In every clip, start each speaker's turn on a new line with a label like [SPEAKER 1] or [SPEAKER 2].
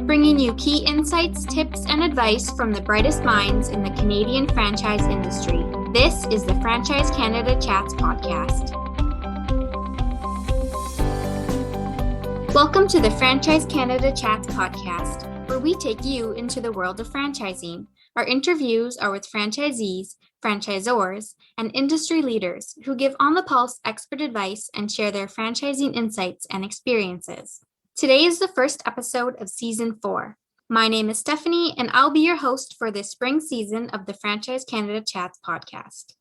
[SPEAKER 1] bringing you key insights, tips, and advice from the brightest minds in the Canadian franchise industry. This is the Franchise Canada Chats podcast. Welcome to the Franchise Canada Chats podcast, where we take you into the world of franchising. Our interviews are with franchisees, franchisors, and industry leaders who give on-the-pulse expert advice and share their franchising insights and experiences. Today is the first episode of Season 4. My name is Stephanie, and I'll be your host for this spring season of the Franchise Canada Chats podcast.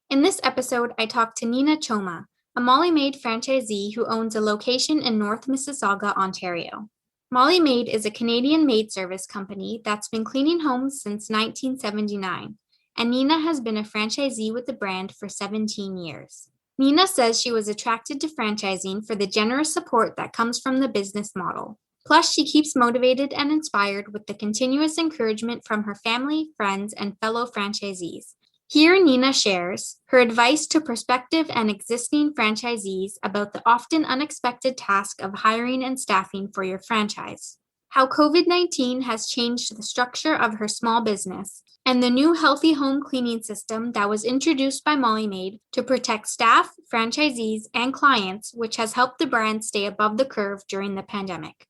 [SPEAKER 1] In this episode, I talked to Nina Choma, a Molly Maid franchisee who owns a location in North Mississauga, Ontario. Molly Maid is a Canadian maid service company that's been cleaning homes since 1979, and Nina has been a franchisee with the brand for 17 years. Nina says she was attracted to franchising for the generous support that comes from the business model. Plus, she keeps motivated and inspired with the continuous encouragement from her family, friends, and fellow franchisees. Here, Nina shares her advice to prospective and existing franchisees about the often unexpected task of hiring and staffing for your franchise, how COVID-19 has changed the structure of her small business, and the new healthy home cleaning system that was introduced by Molly Maid to protect staff, franchisees, and clients, which has helped the brand stay above the curve during the pandemic.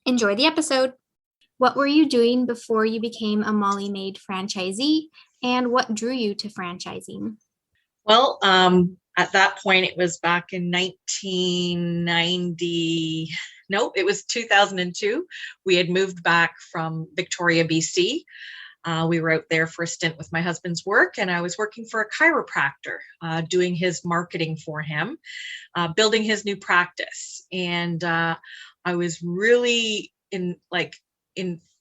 [SPEAKER 1] Enjoy the episode. What were you doing before you became a Molly Maid franchisee? And what drew you to franchising?
[SPEAKER 2] Well, at that point, it was back in 1990. No, it was 2002. We had moved back from Victoria, BC. We were out there for a stint with my husband's work, and I was working for a chiropractor, doing his marketing for him, building his new practice. And I was really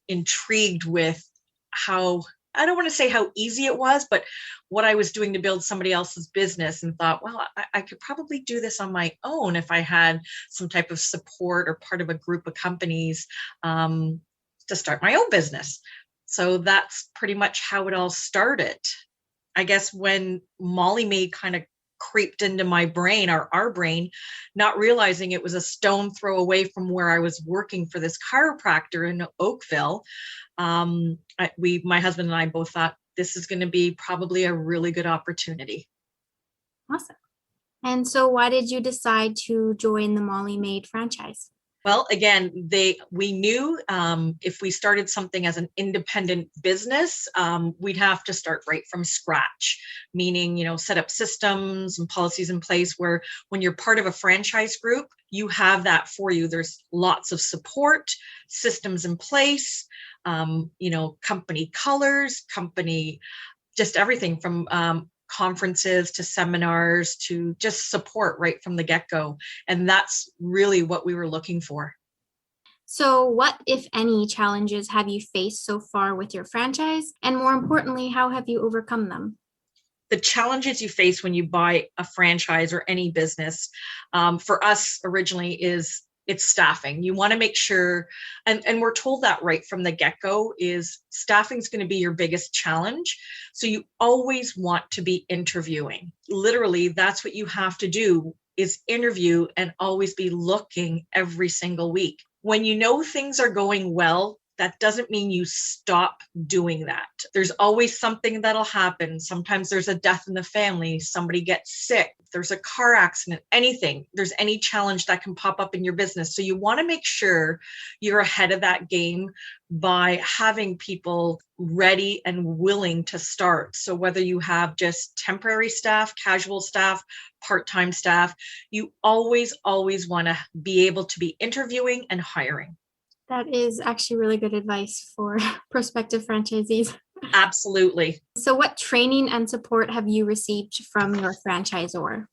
[SPEAKER 2] intrigued with how, I don't want to say how easy it was, but what I was doing to build somebody else's business, and thought, well, I could probably do this on my own if I had some type of support or part of a group of companies to start my own business. So that's pretty much how it all started. I guess when Molly Maid kind of creeped into my brain, or our brain, not realizing it was a stone throw away from where I was working for this chiropractor in Oakville. My husband and I both thought this is going to be probably a really good opportunity.
[SPEAKER 1] Awesome. And so why did you decide to join the Molly Maid franchise?
[SPEAKER 2] Well, again, we knew if we started something as an independent business, we'd have to start right from scratch, meaning, set up systems and policies in place where when you're part of a franchise group, you have that for you. There's lots of support, systems in place, company colors, just everything from conferences to seminars to just support right from the get-go. And that's really what we were looking for.
[SPEAKER 1] So what, if any, challenges have you faced so far with your franchise? And more importantly, how have you overcome them?
[SPEAKER 2] The challenges you face when you buy a franchise or any business, for us originally it's staffing. You want to make sure, and we're told that right from the get-go, is staffing is going to be your biggest challenge. So you always want to be interviewing. Literally, that's what you have to do, is interview and always be looking every single week. When you know things are going well, that doesn't mean you stop doing that. There's always something that'll happen. Sometimes there's a death in the family, somebody gets sick, there's a car accident, anything. There's any challenge that can pop up in your business. So you want to make sure you're ahead of that game by having people ready and willing to start. So whether you have just temporary staff, casual staff, part-time staff, you always want to be able to be interviewing and hiring.
[SPEAKER 1] That is actually really good advice for prospective franchisees.
[SPEAKER 2] Absolutely.
[SPEAKER 1] So what training and support have you received from your franchisor?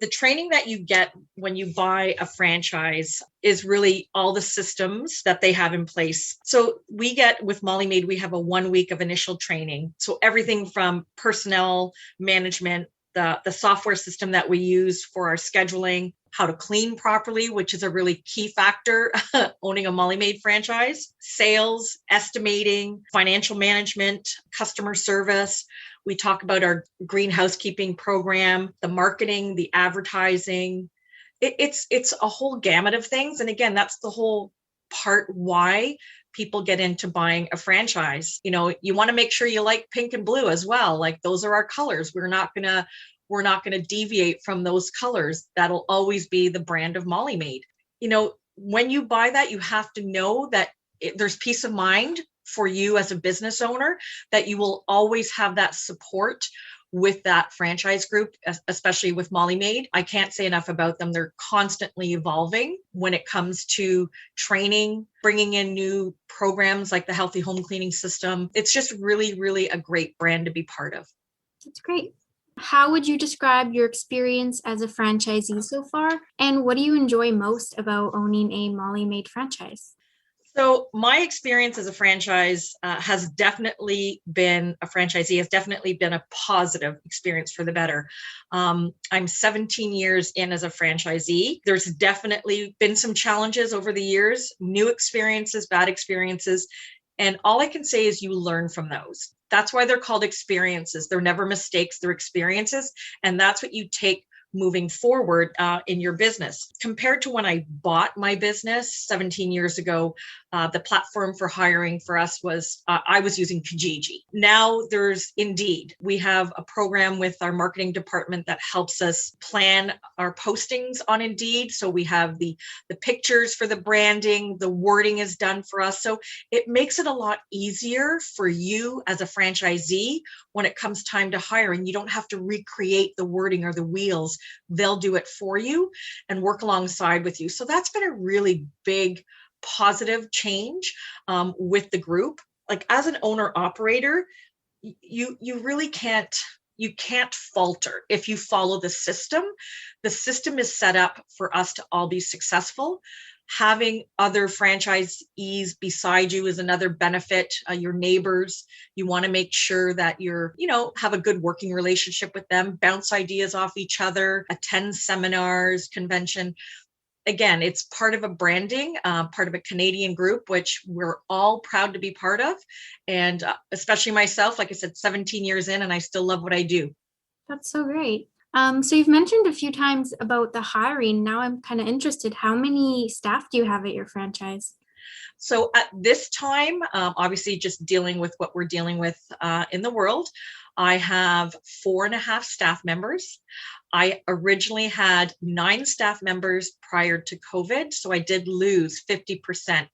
[SPEAKER 2] The training that you get when you buy a franchise is really all the systems that they have in place. So we get, with Molly Maid, we have a 1 week of initial training. So everything from personnel management, the software system that we use for our scheduling, how to clean properly, which is a really key factor owning a Molly Maid franchise, sales, estimating, financial management, customer service. We talk about our green housekeeping program, the marketing, the advertising. It's a whole gamut of things. And again, that's the whole part why people get into buying a franchise. You know, you want to make sure you like pink and blue as well. Like those are our colors. We're not going to deviate from those colors. That'll always be the brand of Molly Maid. You know, when you buy that, you have to know that there's peace of mind for you as a business owner, that you will always have that support with that franchise group, especially with Molly Maid. I can't say enough about them. They're constantly evolving when it comes to training, bringing in new programs like the Healthy Home Cleaning System. It's just really, really a great brand to be part of.
[SPEAKER 1] That's great. How would you describe your experience as a franchisee so far? And what do you enjoy most about owning a Molly Maid franchise?
[SPEAKER 2] So my experience as a franchise has definitely been a positive experience for the better. I'm 17 years in as a franchisee. There's definitely been some challenges over the years, new experiences, bad experiences. And all I can say is you learn from those. That's why they're called experiences. They're never mistakes, they're experiences. And that's what you take moving forward in your business. Compared to when I bought my business 17 years ago, the platform for hiring for us was, I was using Kijiji. Now there's Indeed. We have a program with our marketing department that helps us plan our postings on Indeed. So we have the pictures for the branding, the wording is done for us. So it makes it a lot easier for you as a franchisee when it comes time to hire, and you don't have to recreate the wording or the wheels. They'll do it for you and work alongside with you. So that's been a really big positive change with the group. Like as an owner operator, you really can't falter if you follow the system. The system is set up for us to all be successful. Having other franchisees beside you is another benefit. Your neighbors, you want to make sure that have a good working relationship with them, bounce ideas off each other, attend seminars, convention. Again, it's part of a branding, part of a Canadian group, which we're all proud to be part of. And especially myself, like I said, 17 years in, and I still love what I do.
[SPEAKER 1] That's so great. So you've mentioned a few times about the hiring. Now I'm kind of interested. How many staff do you have at your franchise?
[SPEAKER 2] So at this time, obviously just dealing with what we're dealing with in the world, I have 4.5 staff members. I originally had 9 staff members prior to COVID, so I did lose 50%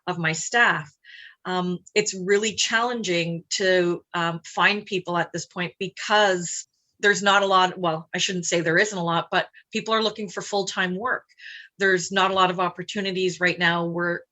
[SPEAKER 2] of my staff. It's really challenging to find people at this point because there's not a lot. Well, I shouldn't say there isn't a lot, but people are looking for full-time work. There's not a lot of opportunities right now where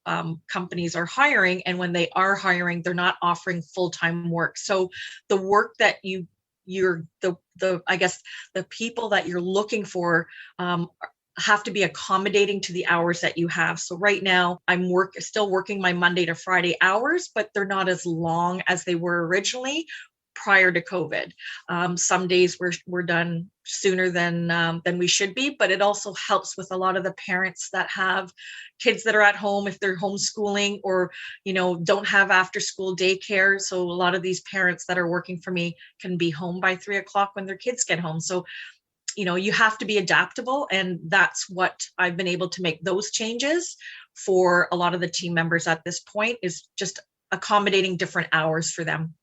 [SPEAKER 2] companies are hiring. And when they are hiring, they're not offering full-time work. So the work that I guess the people that you're looking for have to be accommodating to the hours that you have. So right now I'm still working my Monday to Friday hours, but they're not as long as they were originally prior to COVID. Some days we're done sooner than we should be, but it also helps with a lot of the parents that have kids that are at home if they're homeschooling or, don't have after school daycare. So a lot of these parents that are working for me can be home by 3:00 when their kids get home. So, you have to be adaptable. And that's what I've been able to make those changes for a lot of the team members at this point, is just accommodating different hours for them.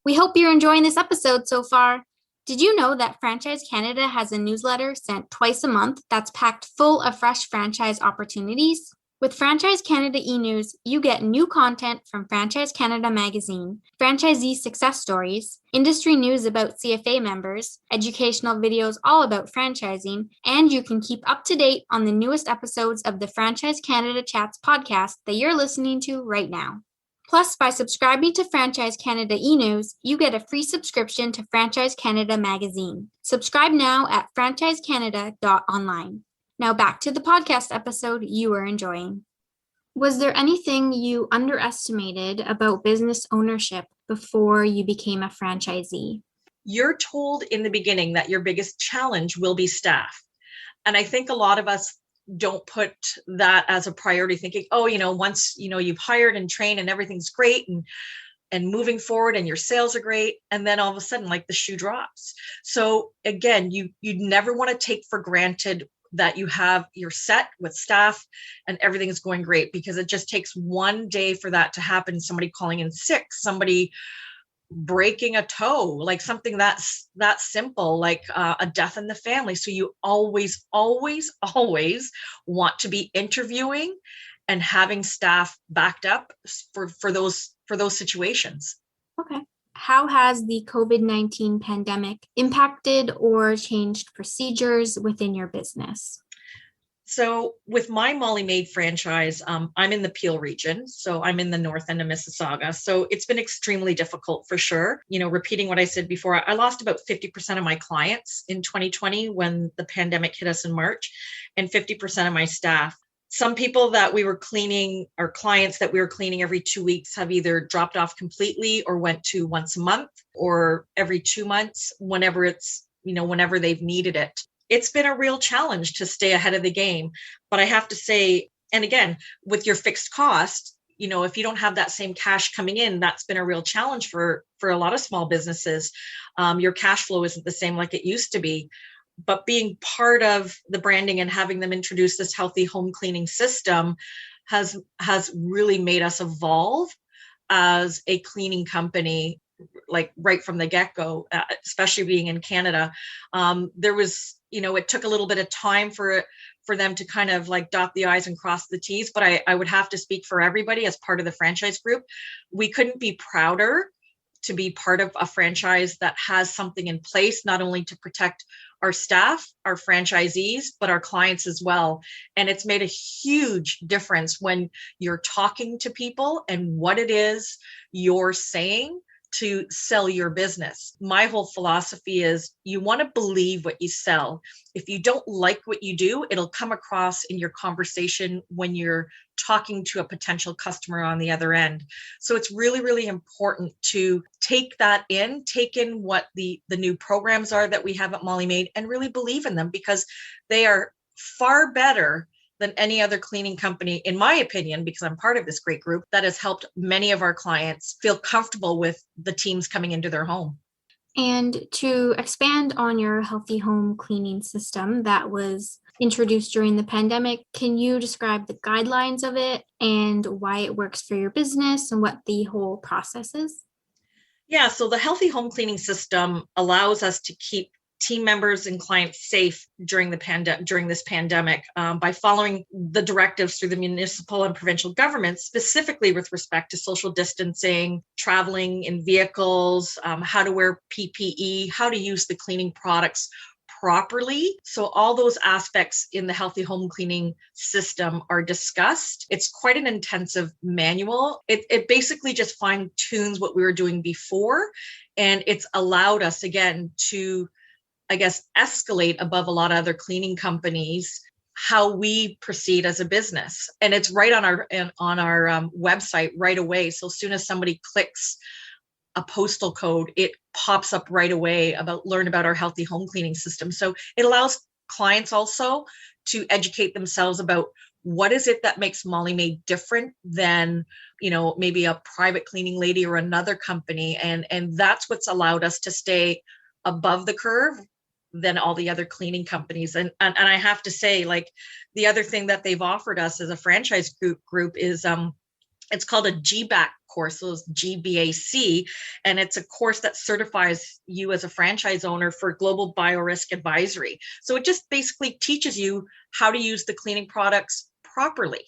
[SPEAKER 1] We hope you're enjoying this episode so far. Did you know that Franchise Canada has a newsletter sent twice a month that's packed full of fresh franchise opportunities? With Franchise Canada e-News, you get new content from Franchise Canada magazine, franchisee success stories, industry news about CFA members, educational videos all about franchising, and you can keep up to date on the newest episodes of the Franchise Canada Chats podcast that you're listening to right now. Plus, by subscribing to Franchise Canada e-News, you get a free subscription to Franchise Canada magazine. Subscribe now at franchisecanada.online. Now back to the podcast episode you were enjoying. Was there anything you underestimated about business ownership before you became a franchisee?
[SPEAKER 2] You're told in the beginning that your biggest challenge will be staff. And I think a lot of us don't put that as a priority, thinking, once, you've hired and trained and everything's great and moving forward and your sales are great. And then all of a sudden, like the shoe drops. So again, you never want to take for granted that you're set with staff and everything is going great, because it just takes one day for that to happen. Somebody calling in sick, somebody breaking a toe, like something that's that simple, like a death in the family. So you always want to be interviewing and having staff backed up for those situations.
[SPEAKER 1] Okay. How has the COVID-19 pandemic impacted or changed procedures within your business?
[SPEAKER 2] So with my Molly Maid franchise, I'm in the Peel region. So I'm in the north end of Mississauga. So it's been extremely difficult for sure. Repeating what I said before, I lost about 50% of my clients in 2020 when the pandemic hit us in March, and 50% of my staff. Some people that we were cleaning, or clients that we were cleaning every 2 weeks, have either dropped off completely or went to once a month or every 2 months, whenever whenever they've needed it. It's been a real challenge to stay ahead of the game. But I have to say, and again, with your fixed cost, if you don't have that same cash coming in, that's been a real challenge for a lot of small businesses. Your cash flow isn't the same like it used to be. But being part of the branding and having them introduce this healthy home cleaning system has really made us evolve as a cleaning company, like right from the get-go, especially being in Canada. There was, it took a little bit of time for them to kind of like dot the I's and cross the T's, but I would have to speak for everybody as part of the franchise group. We couldn't be prouder to be part of a franchise that has something in place, not only to protect our staff, our franchisees, but our clients as well. And it's made a huge difference when you're talking to people and what it is you're saying to sell your business. My whole philosophy is you want to believe what you sell. If you don't like what you do, it'll come across in your conversation when you're talking to a potential customer on the other end. So it's really, really important to take in what the new programs are that we have at Molly Maid, and really believe in them, because they are far better than any other cleaning company, in my opinion, because I'm part of this great group that has helped many of our clients feel comfortable with the teams coming into their home.
[SPEAKER 1] And to expand on your healthy home cleaning system that was introduced during the pandemic, can you describe the guidelines of it and why it works for your business and what the whole process is?
[SPEAKER 2] Yeah, so the healthy home cleaning system allows us to keep team members and clients safe during this pandemic by following the directives through the municipal and provincial governments, specifically with respect to social distancing, traveling in vehicles, how to wear PPE, how to use the cleaning products properly. So all those aspects in the healthy home cleaning system are discussed. It's quite an intensive manual. It basically just fine tunes what we were doing before, and it's allowed us again to, I guess, escalate above a lot of other cleaning companies how we proceed as a business. And it's right on our website right away. So as soon as somebody clicks a postal code, it pops up right away learn about our healthy home cleaning system. So it allows clients also to educate themselves about what is it that makes Molly Maid different than, maybe a private cleaning lady or another company. And that's what's allowed us to stay above the curve than all the other cleaning companies. And I have to say, like, the other thing that they've offered us as a franchise group is it's called a Gbac course, so it's GBAC, and it's a course that certifies you as a franchise owner for global biorisk advisory. So it just basically teaches you how to use the cleaning products properly.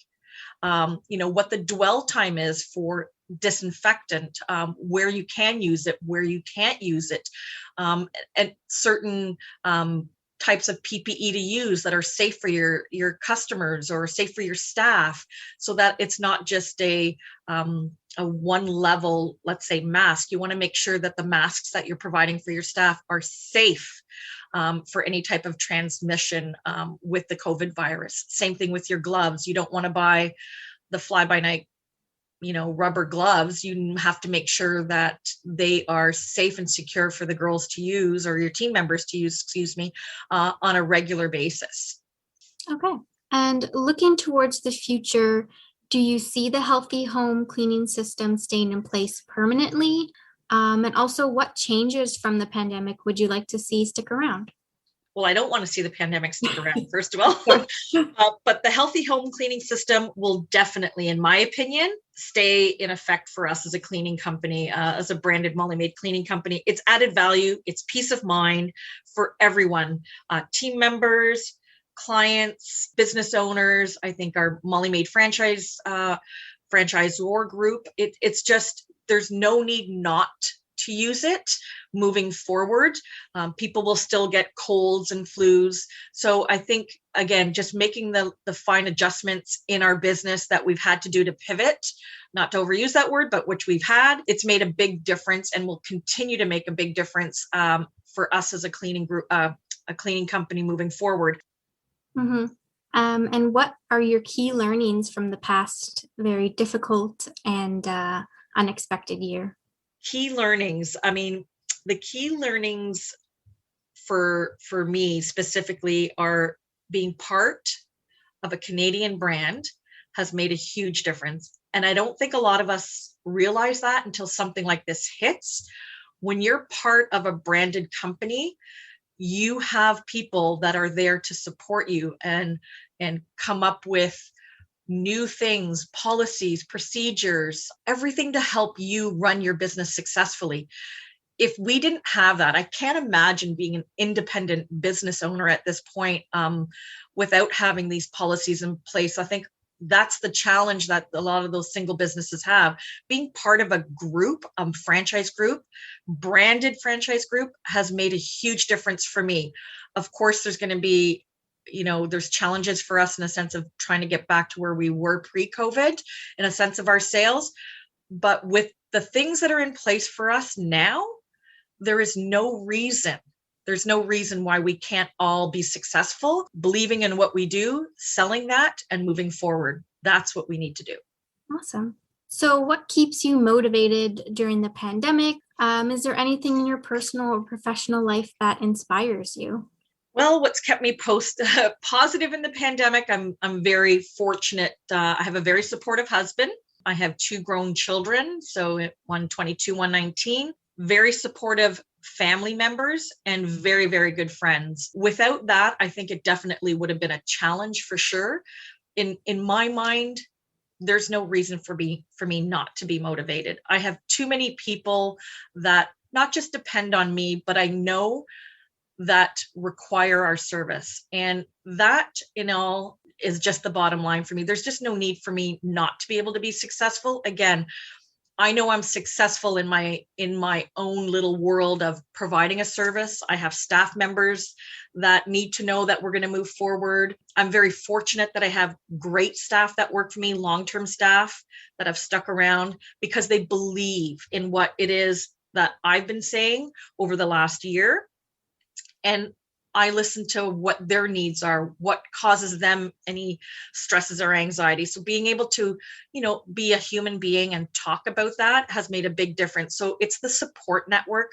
[SPEAKER 2] What the dwell time is for disinfectant, where you can use it, where you can't use it, and certain types of PPE to use that are safe for your customers or safe for your staff, so that it's not just a one level, let's say, mask. You want to make sure that the masks that you're providing for your staff are safe for any type of transmission with the COVID virus. Same thing with your gloves. You don't want to buy the fly-by-night rubber gloves. You have to make sure that they are safe and secure for the girls to use, or your team members to use, on a regular basis.
[SPEAKER 1] Okay. And looking towards the future, do you see the healthy home cleaning system staying in place permanently? And also, what changes from the pandemic would you like to see stick around?
[SPEAKER 2] Well, I don't want to see the pandemic stick around, first of all. But the healthy home cleaning system will definitely, in my opinion, stay in effect for us as a cleaning company, as a branded Molly Maid cleaning company. It's added value. It's peace of mind for everyone, team members, clients, business owners. I think our Molly Maid franchisor group, it's just, there's no need not to use it moving forward. People will still get colds and flus. So I think, again, just making the fine adjustments in our business that we've had to do to pivot, not to overuse that word, but which we've had, it's made a big difference and will continue to make a big difference for us as a cleaning group, a cleaning company moving forward.
[SPEAKER 1] Mm-hmm. And what are your key learnings from the past very difficult and unexpected year?
[SPEAKER 2] Key learnings. I mean, the key learnings for me specifically are being part of a Canadian brand has made a huge difference. And I don't think a lot of us realize that until something like this hits. When you're part of a branded company, you have people that are there to support you and come up with new things, policies, procedures, everything to help you run your business successfully. If we didn't have that, I can't imagine being an independent business owner at this point without having these policies in place. I think that's the challenge that a lot of those single businesses have. Being part of a group, franchise group, branded franchise group has made a huge difference for me. Of course, there's going to be, there's challenges for us in a sense of trying to get back to where we were pre-COVID in a sense of our sales. But with the things that are in place for us now, there's no reason why we can't all be successful, believing in what we do, selling that, and moving forward. That's what we need to do.
[SPEAKER 1] Awesome. So what keeps you motivated during the pandemic? Is there anything in your personal or professional life that inspires you?
[SPEAKER 2] Well, what's kept me positive in the pandemic, I'm very fortunate. I have a very supportive husband. I have 2 grown children, so one 22, one 19. Very supportive family members and very, very good friends. Without that, I think it definitely would have been a challenge for sure. In my mind, there's no reason for me not to be motivated. I have too many people that not just depend on me, but I know that require our service. And that in all is just the bottom line for me. There's just no need for me not to be able to be successful. Again, I know I'm successful in my own little world of providing a service. I have staff members that need to know that we're going to move forward. I'm very fortunate that I have great staff that work for me, long-term staff that have stuck around because they believe in what it is that I've been saying over the last year. And I listen to what their needs are, what causes them any stresses or anxiety. So being able to, be a human being and talk about that has made a big difference. So it's the support network,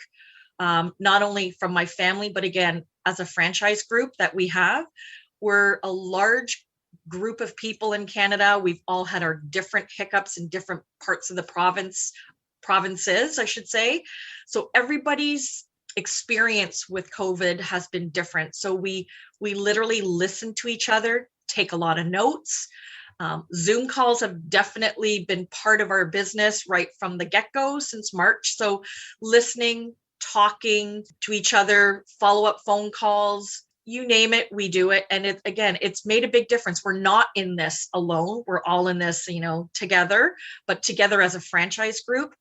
[SPEAKER 2] not only from my family, but again, as a franchise group that we have, we're a large group of people in Canada. We've all had our different hiccups in different parts of the provinces, I should say. So everybody's experience with COVID has been different. So we literally listen to each other, take a lot of notes. Zoom calls have definitely been part of our business right from the get-go since March. So listening, talking to each other, follow-up phone calls, you name it, we do it. And it's made a big difference. We're not in this alone. We're all in this, together, but together as a franchise group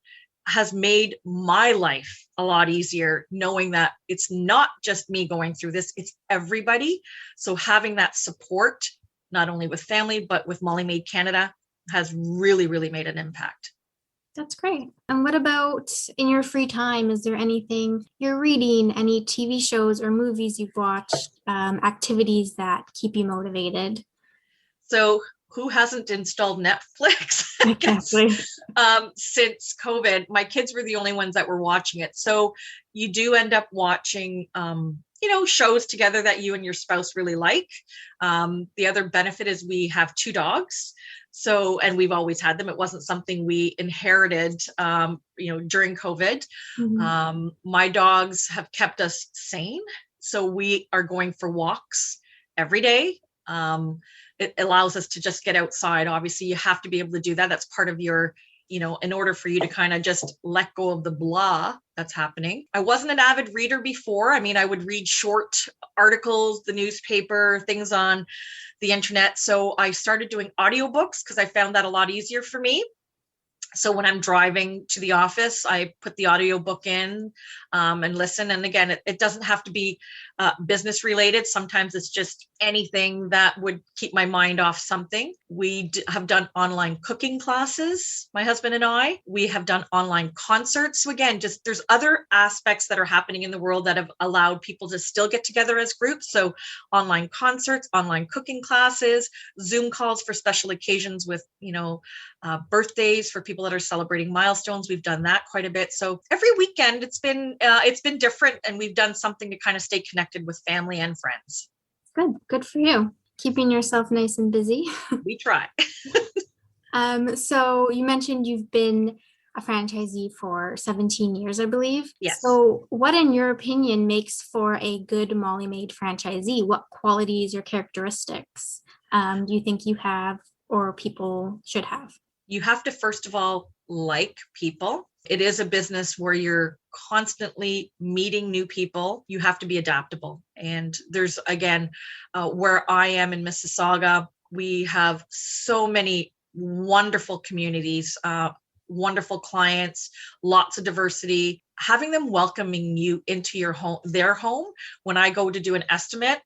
[SPEAKER 2] has made my life a lot easier, knowing that it's not just me going through this, it's everybody. So having that support, not only with family, but with Molly Maid Canada has really, really made an impact.
[SPEAKER 1] That's great. And what about in your free time? Is there anything you're reading, any TV shows or movies you've watched, activities that keep you motivated?
[SPEAKER 2] So who hasn't installed Netflix?
[SPEAKER 1] Exactly.
[SPEAKER 2] Since COVID, my kids were the only ones that were watching it. So you do end up watching, shows together that you and your spouse really like. The other benefit is we have 2 dogs. So, and we've always had them. It wasn't something we inherited, during COVID.
[SPEAKER 1] Mm-hmm.
[SPEAKER 2] My dogs have kept us sane So we are going for walks every day. It allows us to just get outside. Obviously, you have to be able to do that. That's part of your, in order for you to kind of just let go of the blah that's happening. I wasn't an avid reader before. I mean, I would read short articles, the newspaper, things on the internet. So I started doing audiobooks because I found that a lot easier for me. So when I'm driving to the office, I put the audiobook in and listen. And again, it doesn't have to be business related. Sometimes it's just anything that would keep my mind off something. We have done online cooking classes, my husband and I. We have done online concerts. So again, just there's other aspects that are happening in the world that have allowed people to still get together as groups. So online concerts, online cooking classes, Zoom calls for special occasions with, birthdays for people that are celebrating milestones. We've done that quite a bit. So every weekend it's been different, and we've done something to kind of stay connected with family and friends.
[SPEAKER 1] Good for you. Keeping yourself nice and busy.
[SPEAKER 2] We try.
[SPEAKER 1] So you mentioned you've been a franchisee for 17 years, I believe.
[SPEAKER 2] Yes.
[SPEAKER 1] So what, in your opinion, makes for a good Molly Maid franchisee? What qualities or characteristics do you think you have or people should have?
[SPEAKER 2] You have to, first of all, like people. It is a business where you're constantly meeting new people. You have to be adaptable. And there's, again, where I am in Mississauga, we have so many wonderful communities, wonderful clients, lots of diversity. Having them welcoming you into your home, their home, when I go to do an estimate,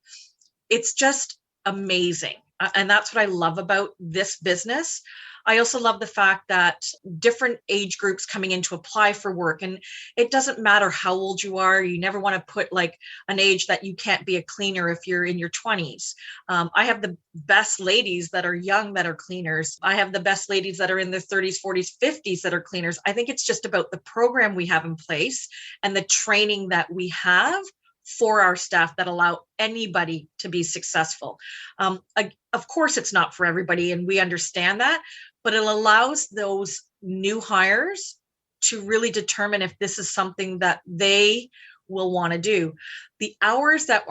[SPEAKER 2] it's just amazing. And that's what I love about this business. I also love the fact that different age groups coming in to apply for work, and it doesn't matter how old you are. You never want to put like an age that you can't be a cleaner if you're in your 20s. I have the best ladies that are young that are cleaners. I have the best ladies that are in their 30s, 40s, 50s that are cleaners. I think it's just about the program we have in place and the training that we have for our staff that allow anybody to be successful. Of course, it's not for everybody, and we understand that, but it allows those new hires to really determine if this is something that they will want to do. The hours that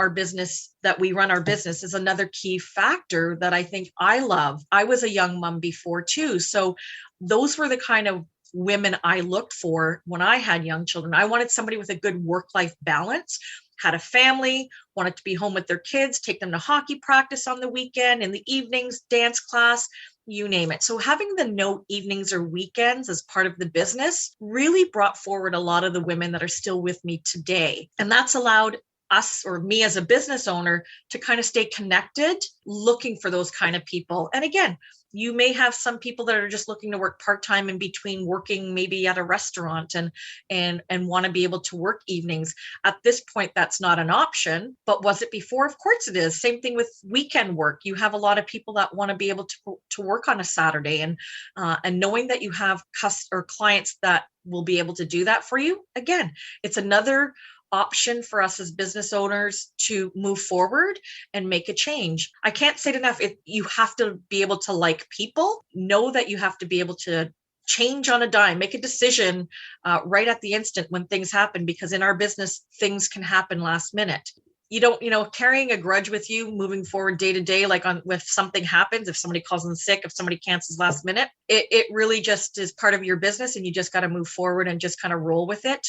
[SPEAKER 2] we run our business is another key factor that I think I love. I was a young mom before too. So those were the kind of women I looked for when I had young children. I wanted somebody with a good work-life balance, had a family, wanted to be home with their kids, take them to hockey practice on the weekend, in the evenings, dance class, you name it. So having the no evenings or weekends as part of the business really brought forward a lot of the women that are still with me today. And that's allowed us, or me as a business owner, to kind of stay connected, looking for those kind of people. And again, you may have some people that are just looking to work part-time in between working maybe at a restaurant and want to be able to work evenings. At this point, that's not an option, but was it before? Of course it is. Same thing with weekend work. You have a lot of people that want to be able to work on a Saturday, and knowing that you have clients that will be able to do that for you. Again, it's another option for us as business owners to move forward and make a change. I can't say it enough. You have to be able to like people, know that you have to be able to change on a dime, make a decision right at the instant when things happen, because in our business, things can happen last minute. You don't, carrying a grudge with you moving forward day to day, if something happens, if somebody calls in sick, if somebody cancels last minute, it really just is part of your business, and you just got to move forward and just kind of roll with it.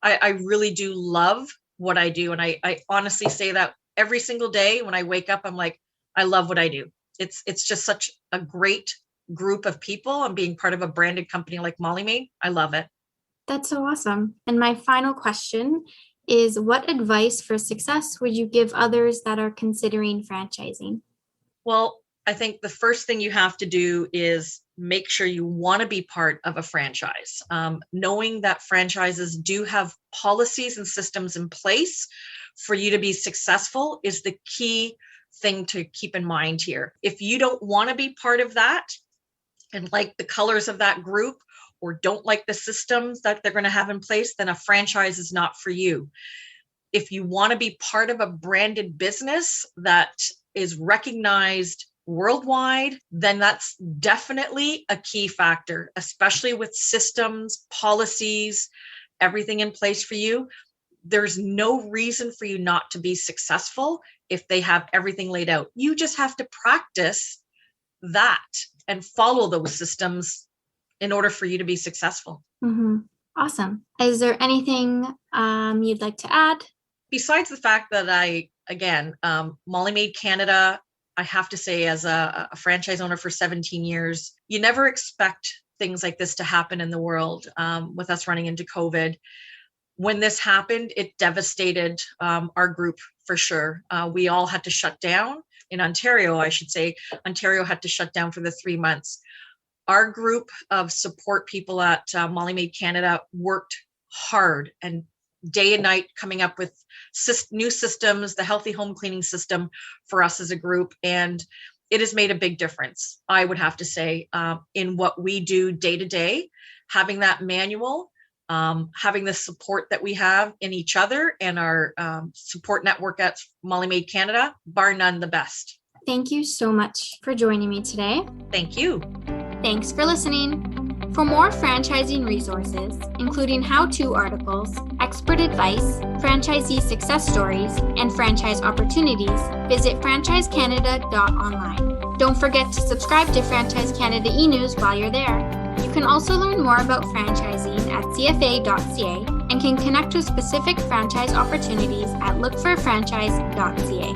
[SPEAKER 2] I really do love what I do. And I honestly say that every single day when I wake up, I'm like, I love what I do. It's just such a great group of people, and being part of a branded company like Molly Maid, I love it.
[SPEAKER 1] That's so awesome. And my final question is, what advice for success would you give others that are considering franchising?
[SPEAKER 2] Well, I think the first thing you have to do is make sure you want to be part of a franchise. Knowing that franchises do have policies and systems in place for you to be successful is the key thing to keep in mind here. If you don't want to be part of that and like the colors of that group, or don't like the systems that they're going to have in place, then a franchise is not for you. If you want to be part of a branded business that is recognized worldwide, then that's definitely a key factor, especially with systems, policies, everything in place for you. there's no reason for you not to be successful if they have everything laid out. You just have to practice that and follow those systems in order for you to be successful.
[SPEAKER 1] Mm-hmm. Awesome. Is there anything you'd like to add?
[SPEAKER 2] Besides the fact that Molly Maid Canada, I have to say, as a franchise owner for 17 years, you never expect things like this to happen in the world. With us running into COVID, when this happened, it devastated our group for sure. We all had to shut down. In Ontario, I should say, Ontario had to shut down for the 3 months. Our group of support people at Molly Maid Canada worked hard and day and night coming up with new systems, the healthy home cleaning system for us as a group. And it has made a big difference, I would have to say, in what we do day to day. Having that manual, having the support that we have in each other and our support network at Molly Maid Canada, bar none the best.
[SPEAKER 1] Thank you so much for joining me today.
[SPEAKER 2] Thank you.
[SPEAKER 1] Thanks for listening. For more franchising resources, including how-to articles, expert advice, franchisee success stories, and franchise opportunities, visit franchisecanada.online. Don't forget to subscribe to Franchise Canada e-news while you're there. You can also learn more about franchising at cfa.ca and can connect with specific franchise opportunities at lookforfranchise.ca.